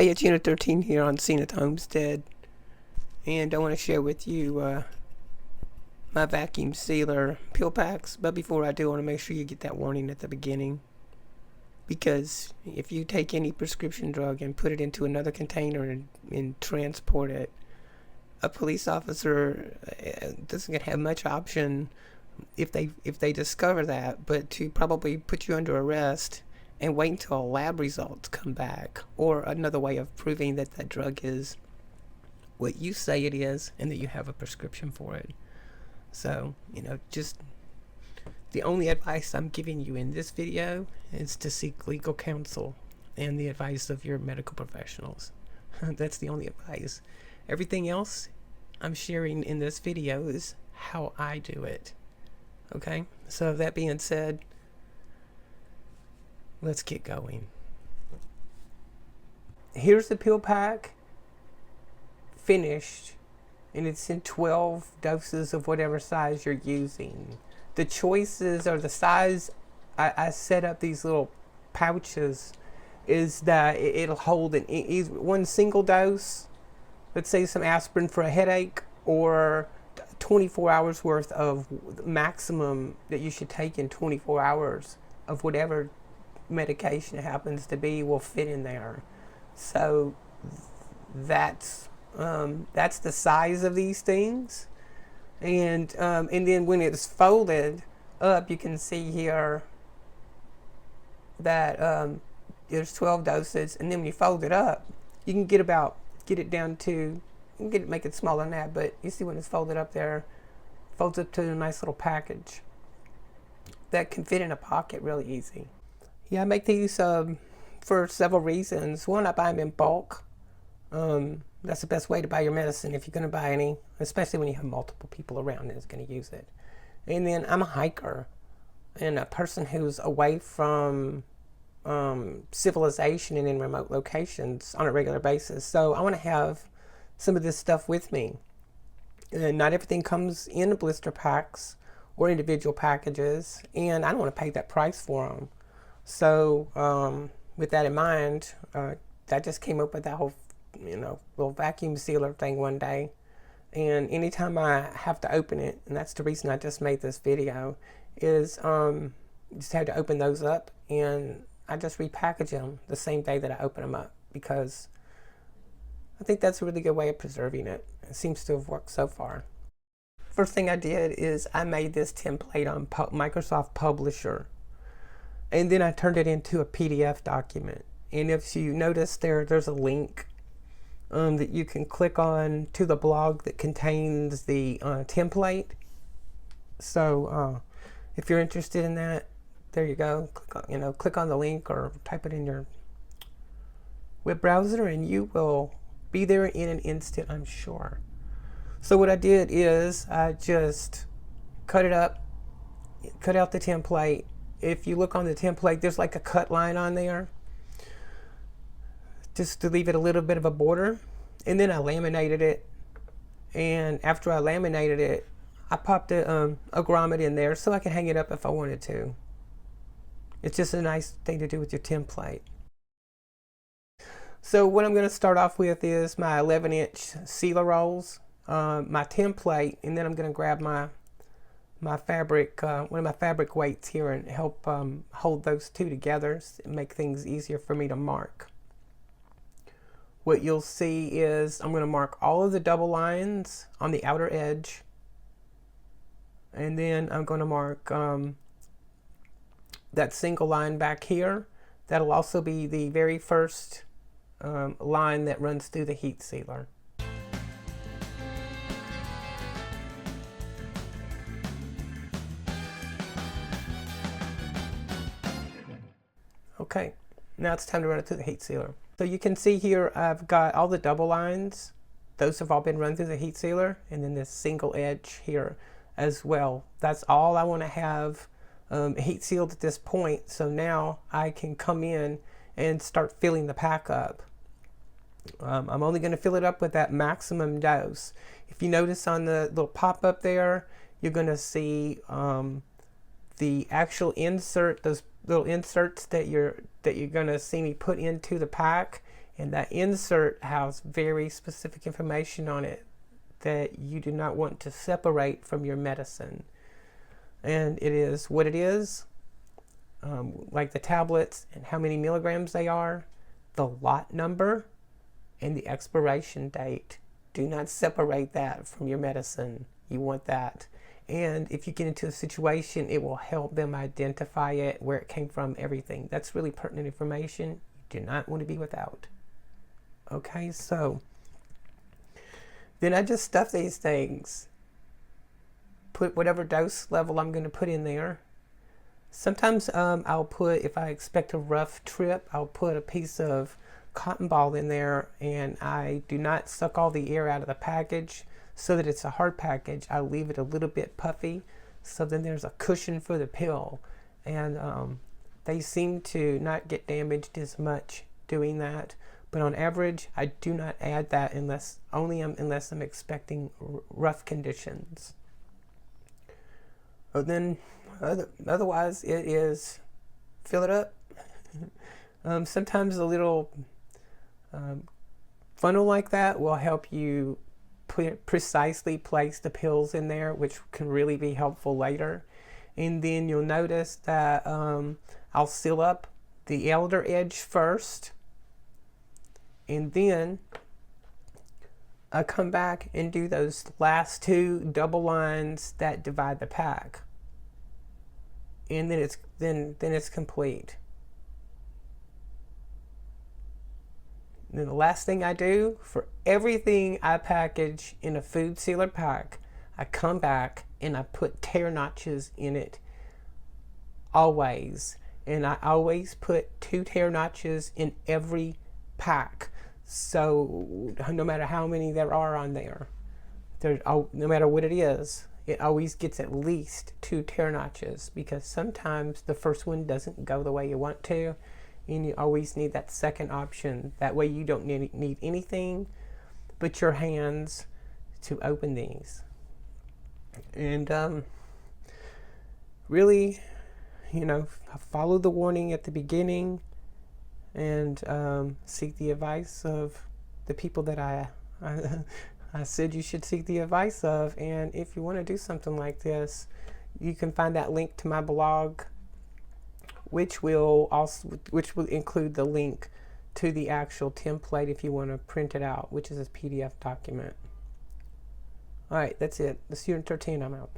Hey, it's Unit 13 here on Scene at the Homestead, and I want to share with you my vacuum sealer peel packs. But before I do, I want to make sure you get that warning at the beginning, because if you take any prescription drug and put it into another container and transport it, a police officer doesn't have much option if they discover that, but to probably put you under arrest and wait until lab results come back, or another way of proving that that drug is what you say it is and that you have a prescription for it. So, just the only advice I'm giving you in this video is to seek legal counsel and the advice of your medical professionals. That's the only advice. Everything else I'm sharing in this video is how I do it. Okay? So that being said, let's get going. Here's the peel pack finished, and it's in 12 doses of whatever size you're using. The choices are the size. I set up these little pouches is that it'll hold one single dose, let's say some aspirin for a headache, or 24 hours worth of maximum that you should take in 24 hours of whatever medication happens to be will fit in there. So that's the size of these things, and then when it's folded up, you can see here that there's 12 doses, and then when you fold it up, you can get it down to, make it smaller than that, but you see when it's folded up there, folds up to a nice little package that can fit in a pocket really easy. Yeah, I make these for several reasons. One, I buy them in bulk. That's the best way to buy your medicine if you're going to buy any, especially when you have multiple people around that's going to use it. And then I'm a hiker and a person who's away from civilization and in remote locations on a regular basis. So I want to have some of this stuff with me. And not everything comes in blister packs or individual packages, and I don't want to pay that price for them. So with that in mind, I just came up with that whole little vacuum sealer thing one day, and anytime I have to open it, and that's the reason I just made this video, is just had to open those up, and I just repackage them the same day that I open them up, because I think that's a really good way of preserving it. It seems to have worked so far. First thing I did is I made this template on Microsoft Publisher, and then I turned it into a PDF document. And if you notice there's a link that you can click on to the blog that contains the template. So if you're interested in that, there you go. Click on the link or type it in your web browser, and you will be there in an instant, I'm sure. So what I did is I just cut it up, cut out the template. If you look on the template, there's like a cut line on there, just to leave it a little bit of a border. And then I laminated it. And after I laminated it, I popped a grommet in there so I can hang it up if I wanted to. It's just a nice thing to do with your template. So what I'm going to start off with is my 11-inch sealer rolls, my template, and then I'm going to grab my fabric, one of my fabric weights here, and help hold those two together and make things easier for me to mark. What you'll see is I'm going to mark all of the double lines on the outer edge, and then I'm going to mark that single line back here. That'll also be the very first line that runs through the heat sealer. Okay, now it's time to run it through the heat sealer. So you can see here I've got all the double lines. Those have all been run through the heat sealer, and then this single edge here as well. That's all I want to have heat sealed at this point. So now I can come in and start filling the pack up. I'm only going to fill it up with that maximum dose. If you notice on the little pop-up there, you're going to see the actual insert, those little inserts that you're going to see me put into the pack, And that insert has very specific information on it that you do not want to separate from your medicine. And it is what it is, like the tablets and how many milligrams they are, the lot number, and the expiration date. Do not separate that from your medicine. You want that. And if you get into a situation, it will help them identify it, where it came from, everything. That's really pertinent information you do not want to be without. Okay, so then I just stuff these things. Put whatever dose level I'm going to put in there. Sometimes I'll put, if I expect a rough trip, I'll put a piece of cotton ball in there, and I do not suck all the air out of the package so that it's a hard package. I leave it a little bit puffy, so then there's a cushion for the pill. And they seem to not get damaged as much doing that. But on average, I do not add that unless I'm expecting rough conditions. Then otherwise, it is fill it up. Sometimes a little funnel like that will help you precisely place the pills in there, which can really be helpful later. And then you'll notice that I'll seal up the elder edge first, and then I come back and do those last two double lines that divide the pack, and then it's complete. And then the last thing I do for everything I package in a food sealer pack, I come back and I put tear notches in it always. And I always put 2 tear notches in every pack. So no matter how many there are on there, no matter what it is, it always gets at least 2 tear notches, because sometimes the first one doesn't go the way you want to, and you always need that second option. That way you don't need anything but your hands to open these. And really, follow the warning at the beginning, and seek the advice of the people that I said you should seek the advice of. And if you want to do something like this, you can find that link to my blog, which will include the link to the actual template if you want to print it out, which is a PDF document. All right, that's it. The student 13, I'm out.